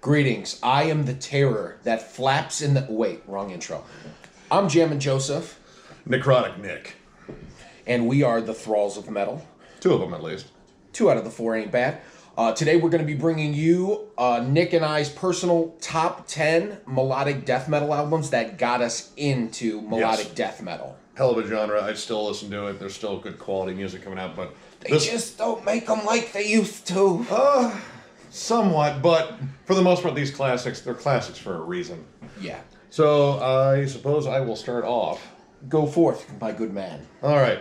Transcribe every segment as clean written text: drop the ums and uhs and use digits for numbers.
Greetings, I am the terror that flaps in the... Wait, wrong intro. I'm Jammin' Joseph. Necrotic Nick. And we are the Thralls of Metal. 2 of them, at least. 2 out of the 4 ain't bad. Today we're going to be bringing you Nick and I's personal top 10 melodic death metal albums that got us into melodic death metal. Hell of a genre. I still listen to it. There's still good quality music coming out, but... They just don't make them like they used to. Somewhat, but for the most part, these classics, they're classics for a reason. Yeah. So, I suppose I will start off. Go forth, my good man. All right.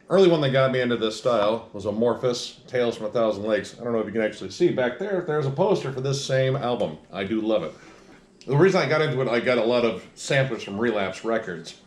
Early one that got me into this style was Amorphis, Tales from a Thousand Lakes. I don't know if you can actually see back there. There's a poster for this same album. I do love it. The reason I got into it, I got a lot of samplers from Relapse Records,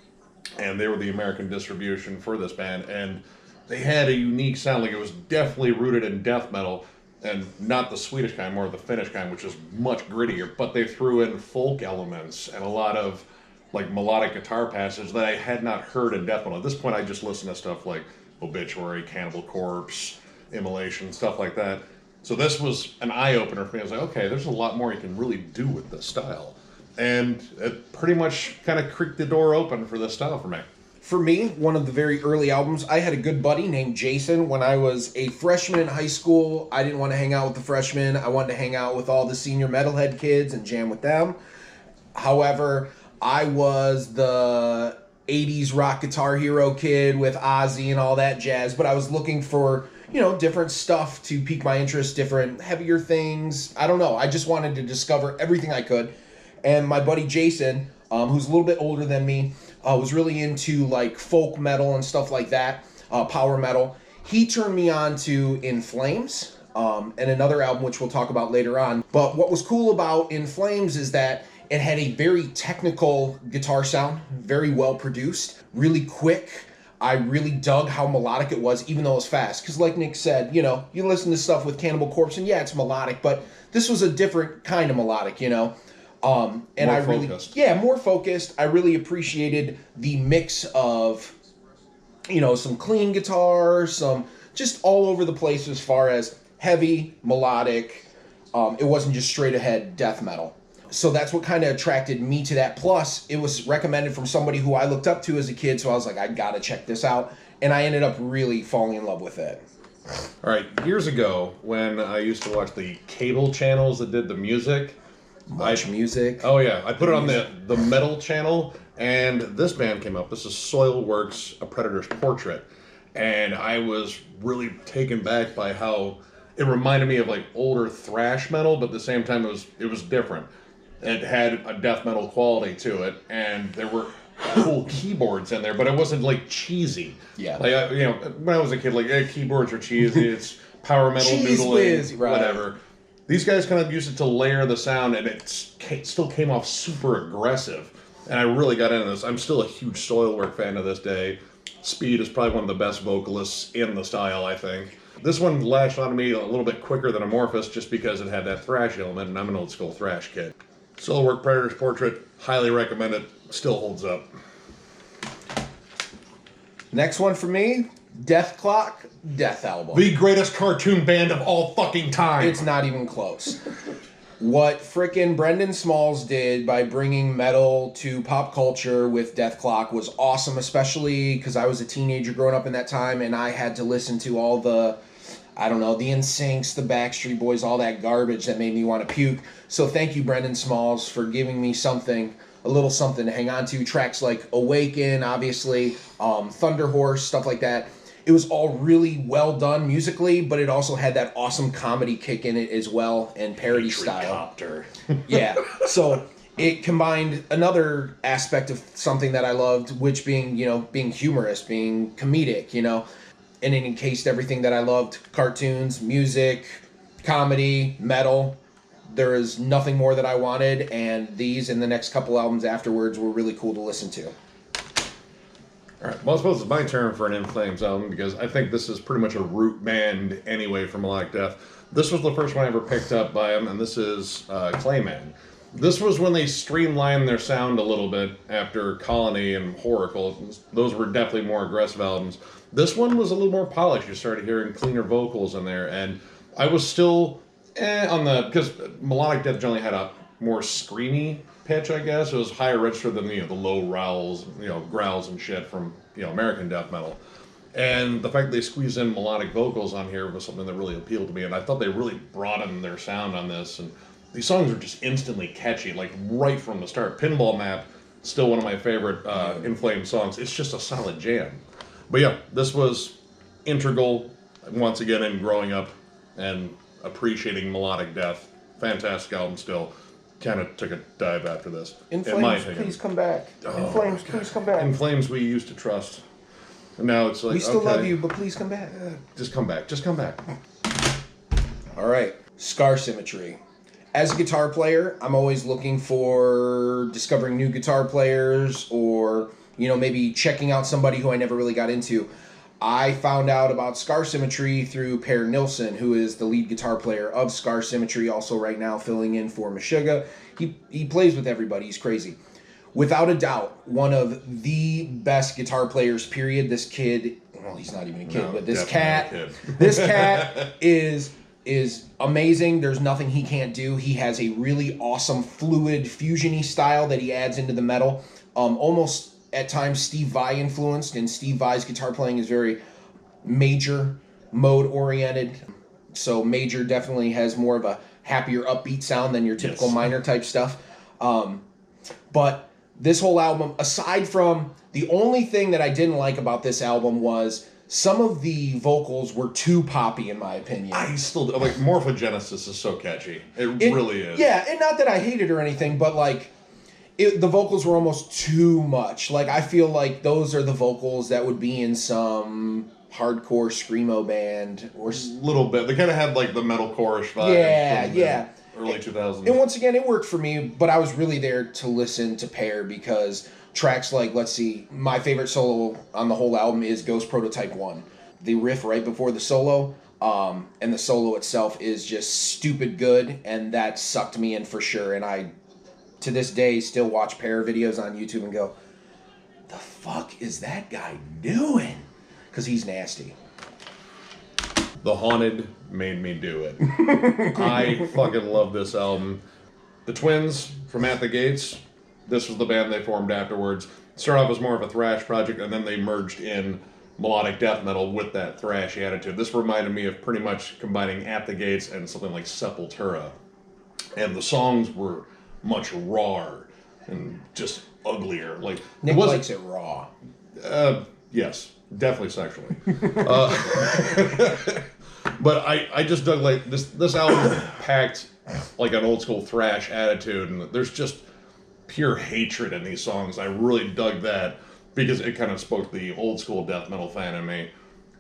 and they were the American distribution for this band, and they had a unique sound. Like, it was definitely rooted in death metal, and not the Swedish kind, more the Finnish kind, which is much grittier, but they threw in folk elements and a lot of like melodic guitar passages that I had not heard in death metal. At this point, I just listened to stuff like Obituary, Cannibal Corpse, Immolation, stuff like that. So this was an eye-opener for me. I was like, okay, there's a lot more you can really do with this style. And it pretty much kind of creaked the door open for this style for me. For me, one of the very early albums, I had a good buddy named Jason when I was a freshman in high school. I didn't want to hang out with the freshmen. I wanted to hang out with all the senior metalhead kids and jam with them. However, I was the 80s rock guitar hero kid with Ozzy and all that jazz, but I was looking for, you know, different stuff to pique my interest, different heavier things. I don't know. I just wanted to discover everything I could. And my buddy Jason, who's a little bit older than me, was really into like folk metal and stuff like that, power metal. He turned me on to In Flames and another album which we'll talk about later on. But what was cool about In Flames is that it had a very technical guitar sound, very well produced, really quick. I really dug how melodic it was, even though it was fast. Because like Nick said, you know, you listen to stuff with Cannibal Corpse and yeah, it's melodic, but this was a different kind of melodic, you know. And more I really, focused. yeah, more focused. I really appreciated the mix of, you know, some clean guitar, some just all over the place as far as heavy, melodic. It wasn't just straight ahead death metal. So that's what kind of attracted me to that. Plus, it was recommended from somebody who I looked up to as a kid, so I was like, I gotta check this out. And I ended up really falling in love with it. All right, years ago, when I used to watch the cable channels that did the music, Music. Oh yeah, I put it on the metal channel, and this band came up. This is Soilwork's A Predator's Portrait, and I was really taken back by how it reminded me of like older thrash metal, but at the same time it was different. It had a death metal quality to it, and there were cool keyboards in there, but it wasn't like cheesy. Yeah. Like you know, when I was a kid, like keyboards are cheesy. It's power metal Cheese noodling, whiz, right. whatever. These guys kind of used it to layer the sound, and it still came off super aggressive. And I really got into this. I'm still a huge Soilwork fan to this day. Speed is probably one of the best vocalists in the style, I think. This one latched onto me a little bit quicker than Amorphis just because it had that thrash element, and I'm an old school thrash kid. Soilwork Predator's Portrait, highly recommend it. Still holds up. Next one for me, Dethklok Dethalbum. The greatest cartoon band of all fucking time. It's not even close. What frickin' Brendan Smalls did by bringing metal to pop culture with Dethklok was awesome, especially because I was a teenager growing up in that time and I had to listen to all the, I don't know, the NSYNCs, the Backstreet Boys, all that garbage that made me want to puke. So thank you, Brendan Smalls, for giving me something, a little something to hang on to. Tracks like Awaken, obviously, Thunder Horse, stuff like that. It was all really well done musically, but it also had that awesome comedy kick in it as well, and parody style. Yeah, so it combined another aspect of something that I loved, which being, you know, being humorous, being comedic, you know, and it encased everything that I loved: cartoons, music, comedy, metal. There is nothing more that I wanted, and these and the next couple albums afterwards were really cool to listen to. All right, well, I suppose it's my turn for an In Flames album because I think this is pretty much a root band anyway for Melodic Death. This was the first one I ever picked up by them, and this is Clayman. This was when they streamlined their sound a little bit after Colony and Horacle. Those were definitely more aggressive albums. This one was a little more polished. You started hearing cleaner vocals in there, and I was still Because melodic death generally had a more screamy pitch, I guess. It was higher register than the low growls and shit from American death metal. And the fact that they squeezed in melodic vocals on here was something that really appealed to me. And I thought they really broadened their sound on this. And these songs are just instantly catchy, like right from the start. Pinball Map, still one of my favorite In Flames songs. It's just a solid jam. But yeah, this was integral once again in growing up and appreciating melodic death. Fantastic album still. Kind of took a dive after this. In Flames, please come back. In Flames, please come back. In Flames, we used to trust. And now it's like, we still love you, but please come back. Just come back. Just come back. All right. Scar Symmetry. As a guitar player, I'm always looking for discovering new guitar players or, maybe checking out somebody who I never really got into. I found out about Scar Symmetry through Per Nilsson, who is the lead guitar player of Scar Symmetry, also right now filling in for Meshuggah. He plays with everybody. He's crazy. Without a doubt, one of the best guitar players, period. This kid, well, he's not even a kid, but this cat is amazing. There's nothing he can't do. He has a really awesome fluid fusion-y style that he adds into the metal. Almost at times Steve Vai influenced, and Steve Vai's guitar playing is very major mode oriented. So major definitely has more of a happier upbeat sound than your typical minor type stuff. But this whole album, aside from the only thing that I didn't like about this album was some of the vocals were too poppy, in my opinion. I still like Morphogenesis is so catchy. It really is. Yeah, and not that I hate it or anything, but like the vocals were almost too much. Like I feel like those are the vocals that would be in some hardcore screamo band or little bit. They kind of had like the metalcore-ish vibe. Yeah. Early 2000s. And once again, it worked for me, but I was really there to listen to Per because tracks like, let's see, my favorite solo on the whole album is Ghost Prototype 1. The riff right before the solo, and the solo itself is just stupid good, and that sucked me in for sure. And I, to this day, still watch Per videos on YouTube and go, the fuck is that guy doing? Because he's nasty. The Haunted made me do it. I fucking love this album. The Twins from At the Gates, this was the band they formed afterwards. Started off as more of a thrash project, and then they merged in melodic death metal with that thrashy attitude. This reminded me of pretty much combining At the Gates and something like Sepultura. And the songs were much rawer and just uglier. Like Nick likes it raw. Yes, definitely sexually. But I just dug like this album packed like an old school thrash attitude, and there's just pure hatred in these songs. I really dug that because it kind of spoke to the old school death metal fan in me.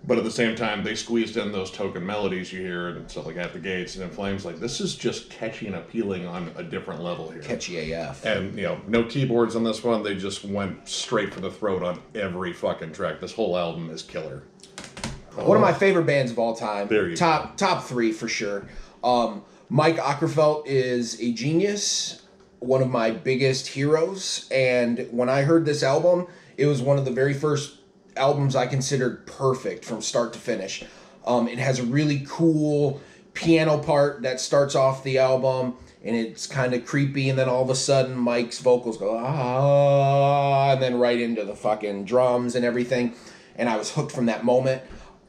But at the same time, they squeezed in those token melodies you hear and stuff like At the Gates and In Flames. Like, this is just catchy and appealing on a different level here. Catchy AF. And, no keyboards on this one. They just went straight for the throat on every fucking track. This whole album is killer. One of my favorite bands of all time. There you go. Top three for sure. Mike Ockerfeldt is a genius, one of my biggest heroes. And when I heard this album, it was one of the very first albums I considered perfect from start to finish. It has a really cool piano part that starts off the album, and it's kind of creepy, and then all of a sudden Mike's vocals go, ah, and then right into the fucking drums and everything. And I was hooked from that moment.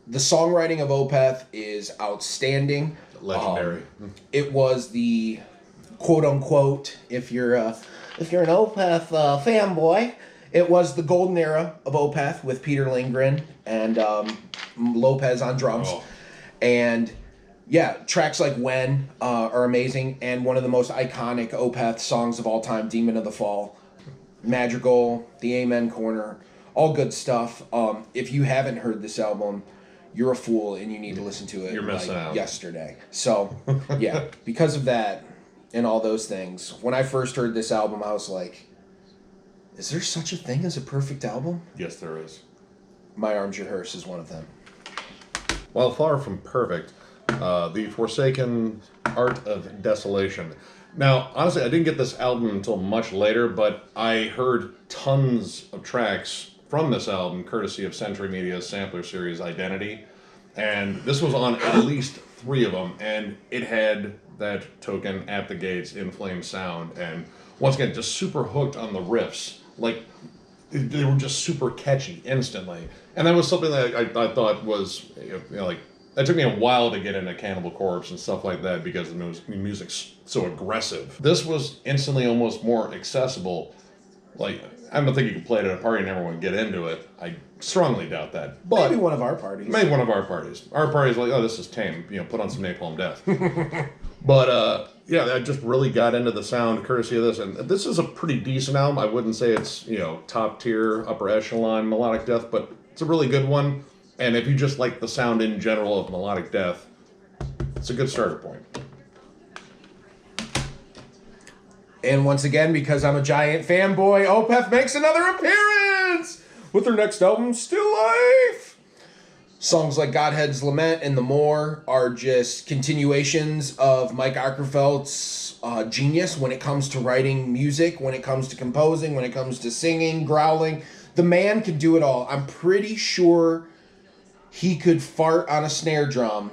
The songwriting of Opeth is outstanding. Legendary. It was the quote-unquote, if you're an Opeth fanboy, it was the golden era of Opeth with Peter Lindgren and Lopez on drums. Oh. And yeah, tracks like When are amazing. And one of the most iconic Opeth songs of all time, Demon of the Fall, Madrigal, The Amen Corner, all good stuff. If you haven't heard this album, you're a fool and you need to listen to it. You're missing out. Yesterday. So yeah, because of that and all those things, when I first heard this album, I was like, is there such a thing as a perfect album? Yes, there is. My Arms Your Hearse is one of them. While far from perfect, the Forsaken Art of Desolation. Now, honestly, I didn't get this album until much later, but I heard tons of tracks from this album, courtesy of Century Media's sampler series Identity. And this was on at least 3 of them, and it had that token at the gates in Flames sound, and once again, just super hooked on the riffs. Like, they were just super catchy instantly. And that was something that I thought was, like, it took me a while to get into Cannibal Corpse and stuff like that because the music's so aggressive. This was instantly almost more accessible. Like, I don't think you could play it at a party and everyone would get into it. I strongly doubt that. But maybe one of our parties. Maybe one of our parties. Our party's like, oh, this is tame. Put on some Napalm Death. But, yeah, I just really got into the sound courtesy of this. And this is a pretty decent album. I wouldn't say it's, top tier, upper echelon Melodic Death, but it's a really good one. And if you just like the sound in general of Melodic Death, it's a good starter point. And once again, because I'm a giant fanboy, Opeth makes another appearance with their next album, Still Life. Songs like Godhead's Lament and The More are just continuations of Mike Ockerfeldt's genius when it comes to writing music, when it comes to composing, when it comes to singing, growling. The man can do it all. I'm pretty sure he could fart on a snare drum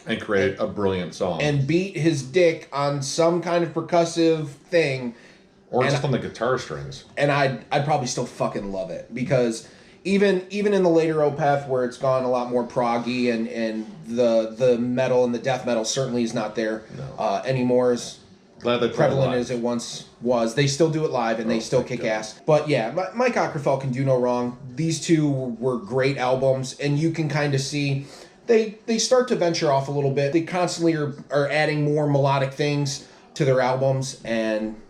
and create a brilliant song. And beat his dick on some kind of percussive thing. Or just on the guitar strings. And I'd probably still fucking love it. Because even in the later Opeth, where it's gone a lot more proggy and the metal and the death metal certainly is not there anymore as prevalent as it once was. They still do it live and they still kick ass. But yeah, Mike Ockerfeldt can do no wrong. These two were great albums, and you can kind of see they start to venture off a little bit. They constantly are adding more melodic things to their albums, and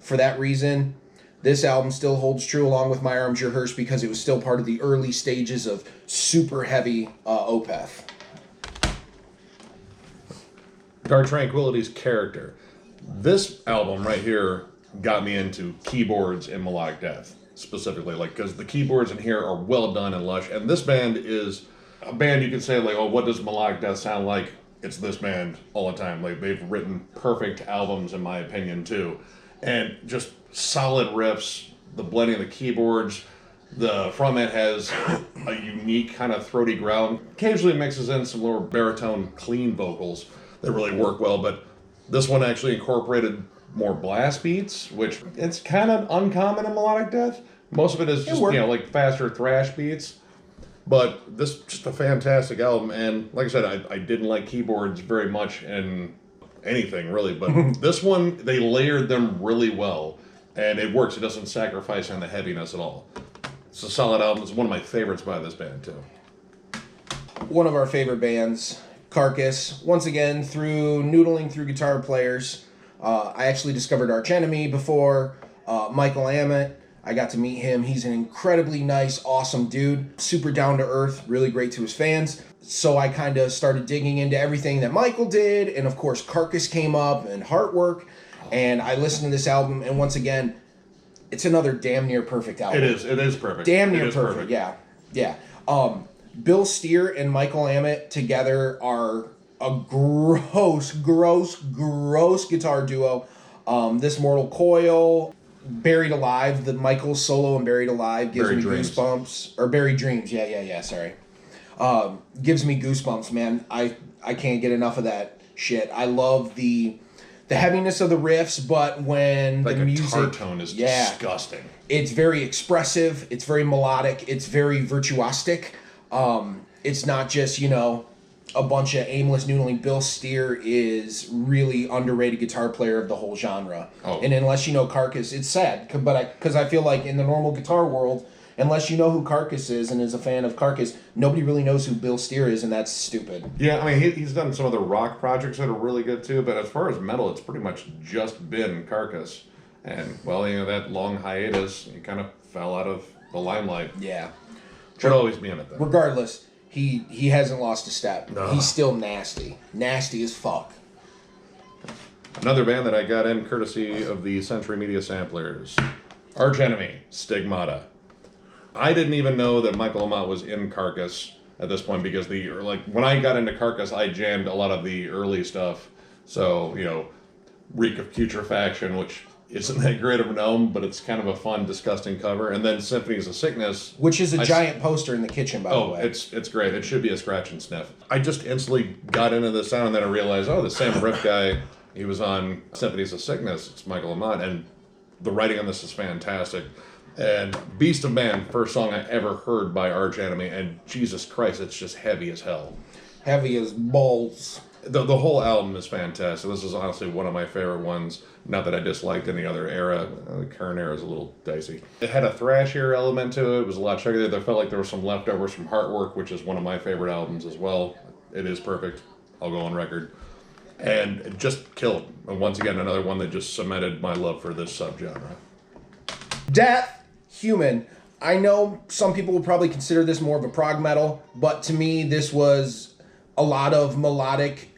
for that reason, this album still holds true along with My Arms Your Hearse because it was still part of the early stages of super heavy Opeth. Dark Tranquility's character. This album right here got me into keyboards in Melodic Death, specifically, because the keyboards in here are well done and lush, and this band is a band you can say, what does Melodic Death sound like? It's this band all the time. They've written perfect albums, in my opinion, too. And just solid riffs, the blending of the keyboards. The frontman has a unique kind of throaty growl. Occasionally mixes in some lower baritone clean vocals that really work well, but this one actually incorporated more blast beats, which it's kind of uncommon in Melodic Death. Most of it is just, faster thrash beats. But this is just a fantastic album, and like I said, I didn't like keyboards very much in anything, really, but this one, they layered them really well, and it works. It doesn't sacrifice on the heaviness at all. It's a solid album. It's one of my favorites by this band, too. One of our favorite bands, Carcass. Once again, through noodling through guitar players, I actually discovered Arch Enemy before Michael Amott. I got to meet him. He's an incredibly nice, awesome dude. Super down to earth, really great to his fans. So I kind of started digging into everything that Michael did. And of course, Carcass came up and Heartwork. And I listened to this album. And once again, it's another damn near perfect album. It is perfect. Damn near perfect. Yeah. Bill Steer and Michael Amott together are a gross guitar duo. This Mortal Coil, Buried Alive, the Michael solo and Buried Alive gives me goosebumps. Or Buried Dreams, yeah, sorry. Gives me goosebumps, man. I can't get enough of that shit. I love the heaviness of the riffs, but when the music... guitar tone is disgusting. It's very expressive, it's very melodic, it's very virtuosic. It's not just, a bunch of aimless noodling. Bill Steer is really underrated guitar player of the whole genre. Oh. And unless you know Carcass, it's sad, because I feel like in the normal guitar world, unless you know who Carcass is and is a fan of Carcass, nobody really knows who Bill Steer is, and that's stupid. Yeah, I mean, he's done some other rock projects that are really good too, but as far as metal, it's pretty much just been Carcass. And, well, that long hiatus, he kind of fell out of the limelight. Yeah. Should always be in it, though. Regardless, he hasn't lost a step. No. He's still nasty. Nasty as fuck. Another band that I got in courtesy of the Century Media Samplers. Arch Enemy, Stigmata. I didn't even know that Michael Amott was in Carcass at this point because when I got into Carcass, I jammed a lot of the early stuff. So, Reek of Putrefaction, which isn't that great of an album, but it's kind of a fun, disgusting cover. And then Symphonies of Sickness, which is a giant poster in the kitchen, by the way. It's great. It should be a scratch and sniff. I just instantly got into the sound, and then I realized, the Sam Riff guy, he was on Symphonies of Sickness. It's Michael Amott, and the writing on this is fantastic. And Beast of Man, first song I ever heard by Arch Enemy, and Jesus Christ, it's just heavy as hell. Heavy as balls. The whole album is fantastic. This is honestly one of my favorite ones. Not that I disliked any other era. The current era is a little dicey. It had a thrashier element to it. It was a lot chuggier. There felt like there were some leftovers from Heartwork, which is one of my favorite albums as well. It is perfect. I'll go on record. And it just killed. And once again, another one that just cemented my love for this subgenre. Death Human. I know some people will probably consider this more of a prog metal, but to me, this was a lot of melodic,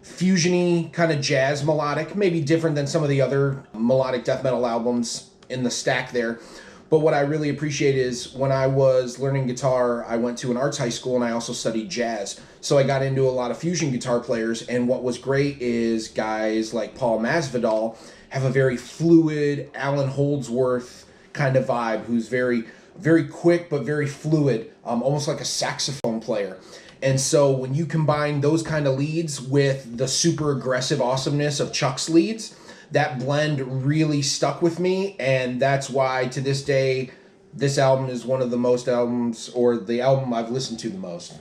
fusion-y kind of jazz melodic, maybe different than some of the other melodic death metal albums in the stack there. But what I really appreciate is when I was learning guitar, I went to an arts high school and I also studied jazz. So I got into a lot of fusion guitar players, and what was great is guys like Paul Masvidal have a very fluid Alan Holdsworth kind of vibe, who's very, very quick but very fluid, almost like a saxophone player. And so when you combine those kind of leads with the super aggressive awesomeness of Chuck's leads, that blend really stuck with me, and that's why to this day, this album is one of the most albums, or the album I've listened to the most.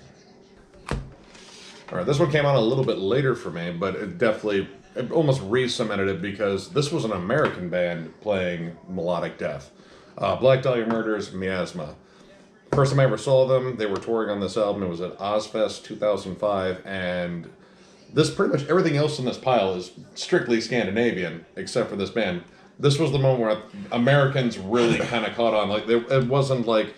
All right, this one came out a little bit later for me, but it almost re-cemented it because this was an American band playing melodic death. Black Dahlia Murder's Miasma. First time I ever saw them, they were touring on this album. It was at Ozfest 2005, and this pretty much everything else in this pile is strictly Scandinavian, except for this band. This was the moment where Americans really kind of caught on. Like it wasn't like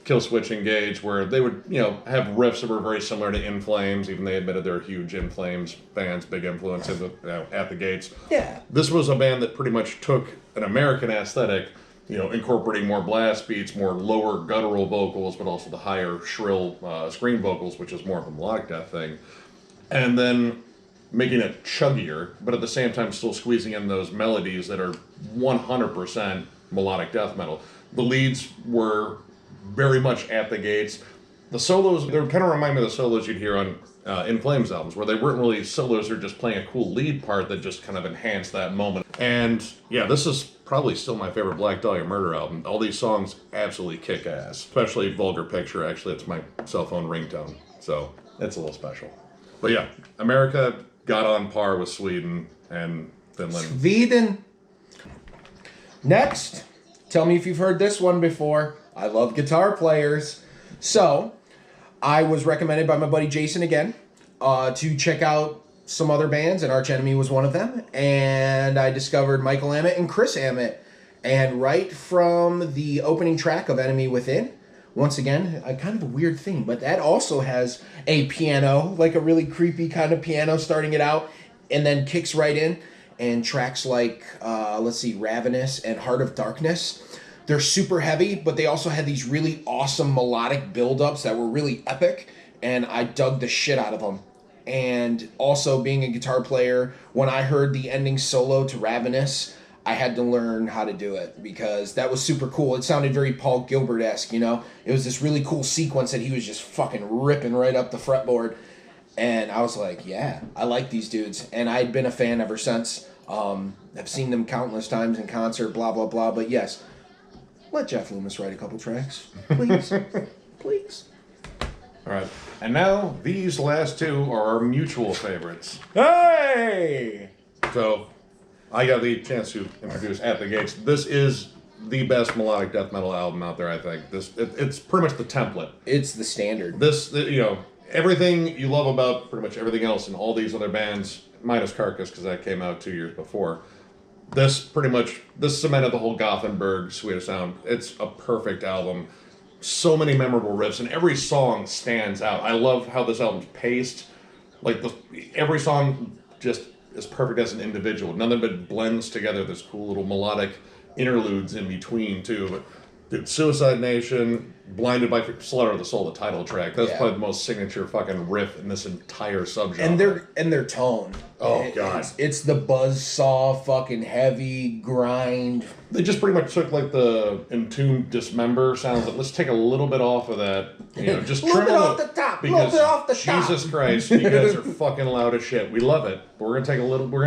Killswitch Engage, where they would have riffs that were very similar to In Flames. Even they admitted they're huge In Flames fans, big influence at the gates. Yeah. This was a band that pretty much took an American aesthetic, incorporating more blast beats, more lower guttural vocals, but also the higher shrill scream vocals, which is more of a melodic death thing. And then making it chuggier, but at the same time still squeezing in those melodies that are 100% melodic death metal. The leads were very much at the gates. The solos, they kind of remind me of the solos you'd hear on In Flames albums, where they weren't really solos, they're just playing a cool lead part that just kind of enhanced that moment. And yeah, this is probably still my favorite Black Dahlia Murder album. All these songs absolutely kick ass, especially Vulgar Picture. Actually, it's my cell phone ringtone, so it's a little special. But yeah, America got on par with Sweden and Finland. Sweden. Next, tell me if you've heard this one before. I love guitar players. So, I was recommended by my buddy Jason again to check out some other bands, and Arch Enemy was one of them. And I discovered Michael Amott and Chris Amott. And right from the opening track of Enemy Within, once again, a kind of a weird theme, but that also has a piano, like a really creepy kind of piano starting it out, and then kicks right in. And tracks like, Ravenous and Heart of Darkness, they're super heavy, but they also had these really awesome melodic build-ups that were really epic, and I dug the shit out of them. And also, being a guitar player, when I heard the ending solo to Ravenous, I had to learn how to do it, because that was super cool. It sounded very Paul Gilbert-esque, It was this really cool sequence that he was just fucking ripping right up the fretboard. And I was like, yeah, I like these dudes. And I'd been a fan ever since. I've seen them countless times in concert, blah, blah, blah. But yes, let Jeff Loomis write a couple tracks, please. Please. All right. And now, these last two are our mutual favorites. Hey! So, I got the chance to introduce At the Gates. This is the best melodic death metal album out there, I think. It's pretty much the template. It's the standard. Everything you love about pretty much everything else in all these other bands, minus Carcass, because that came out 2 years before. This cemented the whole Gothenburg suite of sound. It's a perfect album. So many memorable riffs, and every song stands out. I love how this album's paced. Every song just is perfect as an individual. None of it blends together. There's cool little melodic interludes in between, too. But dude, Suicide Nation, Blinded by Slaughter of the Soul, the title track. That's Yeah. probably the most signature fucking riff in this entire subgenre. And their tone. Oh, God. It's the buzzsaw, fucking heavy grind. They just pretty much took like the Entombed Dismember sounds. Let's take a little bit off of that. You know, just little trim bit a off the top, little because bit off the top. Jesus Christ, you guys are fucking loud as shit. We love it, but we're gonna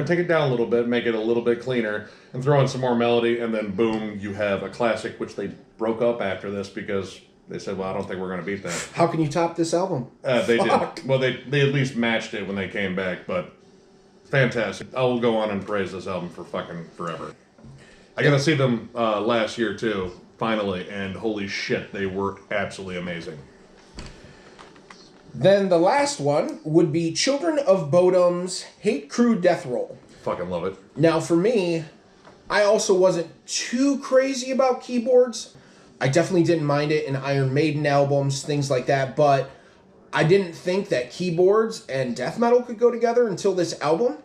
take it down a little bit, make it a little bit cleaner, and throw in some more melody, and then boom, you have a classic, which they broke up after this because they said, well, I don't think we're gonna beat that. How can you top this album? They Fuck. did. Well, they at least matched it when they came back, but fantastic. I will go on and praise this album for fucking forever. I got to see them last year too, finally, and holy shit, they were absolutely amazing. Then the last one would be Children of Bodom's Hate Crew Deathroll. Fucking love it. Now for me, I also wasn't too crazy about keyboards. I definitely didn't mind it in Iron Maiden albums, things like that, but I didn't think that keyboards and death metal could go together until this album.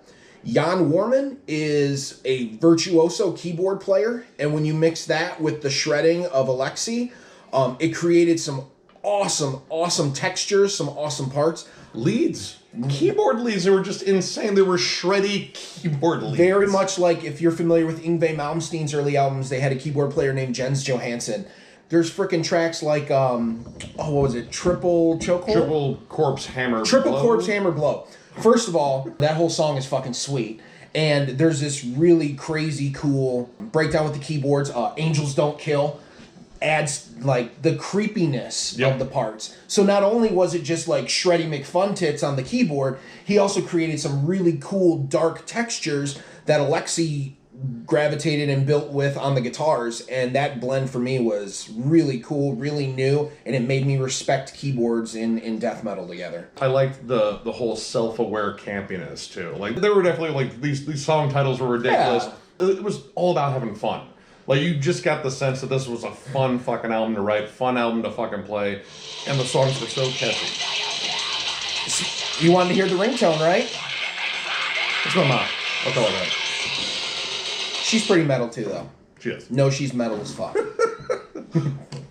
Jan Warman is a virtuoso keyboard player, and when you mix that with the shredding of Alexi, it created some awesome textures, some awesome parts. Leads. Keyboard leads, they were just insane. They were shreddy keyboard leads. Very much like if you're familiar with Yngwie Malmsteen's early albums, they had a keyboard player named Jens Johansson. There's freaking tracks like, what was it? Triple Chokehold? Triple Corpse Hammer Triple Blow. Corpse Hammer Blow. First of all, that whole song is fucking sweet. And there's this really crazy cool breakdown with the keyboards. Angels Don't Kill adds like the creepiness Yep. of the parts. So not only was it just like shreddy McFuntits on the keyboard, he also created some really cool dark textures that Alexi gravitated and built with on the guitars, and that blend for me was really cool, really new, and it made me respect keyboards in death metal together. I liked the whole self-aware campiness too. Like there were definitely like these song titles were ridiculous. Yeah. It was all about having fun. Like you just got the sense that this was a fun fucking album to write, fun album to fucking play, and the songs were so catchy. You wanted to hear the ringtone, right? It's my mom. I'll call her that. She's pretty metal too, though. She is. No, she's metal as fuck.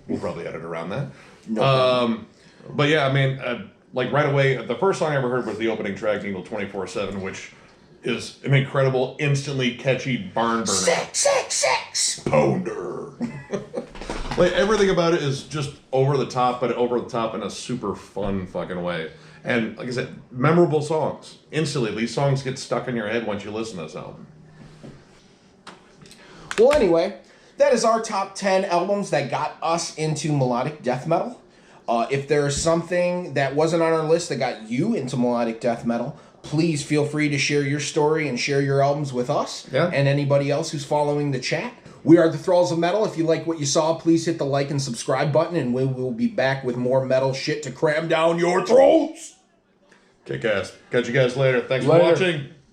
We'll probably edit around that. No problem. But yeah, I mean, like right away, the first song I ever heard was the opening track, Needle 24/7, which is an incredible, instantly catchy barn burner. Sex. Pounder. Like everything about it is just over the top, but over the top in a super fun fucking way. And like I said, memorable songs. Instantly, these songs get stuck in your head once you listen to this album. Well, anyway, that is our top 10 albums that got us into melodic death metal. If there's something that wasn't on our list that got you into melodic death metal, please feel free to share your story and share your albums with us and anybody else who's following the chat. We are the Thralls of Metal. If you like what you saw, please hit the like and subscribe button, and we will be back with more metal shit to cram down your throats. Kick ass. Catch you guys later. Thanks Later. for watching.